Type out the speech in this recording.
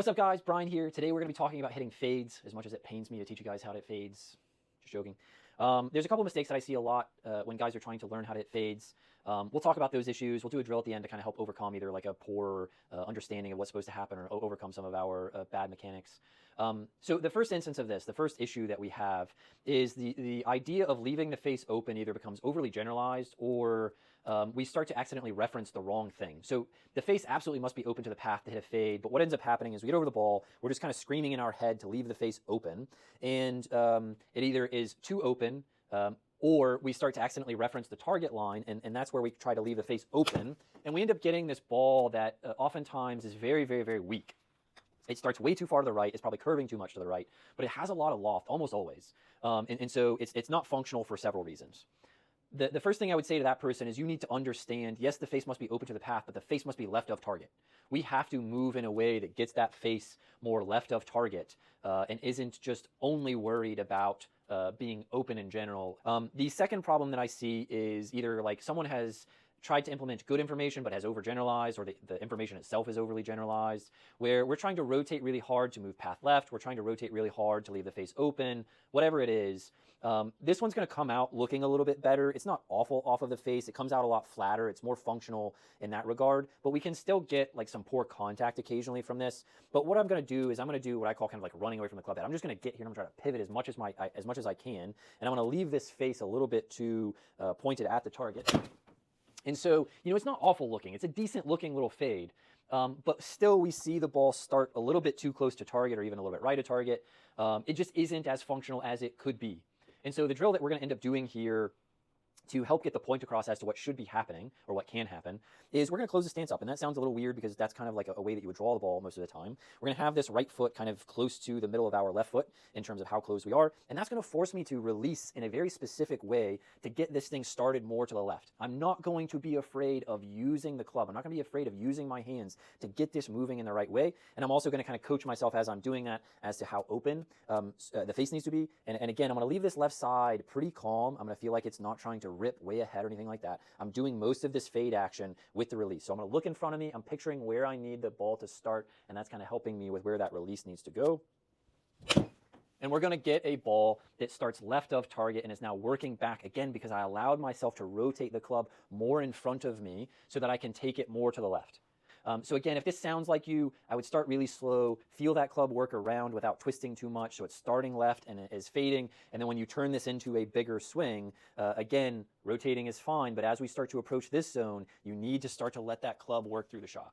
What's up, guys? Brian here. Today we're going to be talking about hitting fades, as much as it pains me to teach you guys how to hit fades. Just joking. There's a couple mistakes that I see a lot when guys are trying to learn how to hit fades. We'll talk about those issues. We'll do a drill at the end to kind of help overcome either like a poor understanding of what's supposed to happen or overcome some of our bad mechanics. So the first instance of this, the first issue that we have is the idea of leaving the face open either becomes overly generalized or we start to accidentally reference the wrong thing. So the face absolutely must be open to the path to hit a fade, but what ends up happening is we get over the ball, we're just kind of screaming in our head to leave the face open, and it either is too open or we start to accidentally reference the target line, and that's where we try to leave the face open, and we end up getting this ball that oftentimes is very, very, very weak. It starts way too far to the right. It's probably curving too much to the right, but it has a lot of loft, almost always. And so it's not functional for several reasons. The first thing I would say to that person is you need to understand, yes, the face must be open to the path, but the face must be left of target. We have to move in a way that gets that face more left of target and isn't just only worried about being open in general. The second problem that I see is either like someone has tried to implement good information but has overgeneralized, or the information itself is overly generalized, where we're trying to rotate really hard to move path left, we're trying to rotate really hard to leave the face open, whatever it is. This one's going to come out looking a little bit better. It's not awful off of the face. It comes out a lot flatter. It's more functional in that regard, but we can still get like some poor contact occasionally from this. But what I'm going to do is I'm going to do what I call kind of like running away from the club head. I'm just going to get here and I'm going to try to pivot as much as I can, and I'm going to leave this face a little bit too pointed at the target. And so, you know, it's not awful looking. It's a decent looking little fade. But still, we see the ball start a little bit too close to target or even a little bit right of target. It just isn't as functional as it could be. And so the drill that we're going to end up doing here to help get the point across as to what should be happening or what can happen is we're going to close the stance up. And that sounds a little weird because that's kind of like a way that you would draw the ball most of the time. We're going to have this right foot kind of close to the middle of our left foot in terms of how close we are. And that's going to force me to release in a very specific way to get this thing started more to the left. I'm not going to be afraid of using the club. I'm not going to be afraid of using my hands to get this moving in the right way. And I'm also going to kind of coach myself as I'm doing that as to how open the face needs to be. And again, I'm going to leave this left side pretty calm. I'm going to feel like it's not trying to rip way ahead or anything like that. I'm doing most of this fade action with the release. So I'm going to look in front of me. I'm picturing where I need the ball to start, and that's kind of helping me with where that release needs to go. And we're going to get a ball that starts left of target and is now working back again because I allowed myself to rotate the club more in front of me so that I can take it more to the left. So again, if this sounds like you, I would start really slow, feel that club work around without twisting too much, so it's starting left and it is fading, and then when you turn this into a bigger swing, again, rotating is fine, but as we start to approach this zone, you need to start to let that club work through the shot.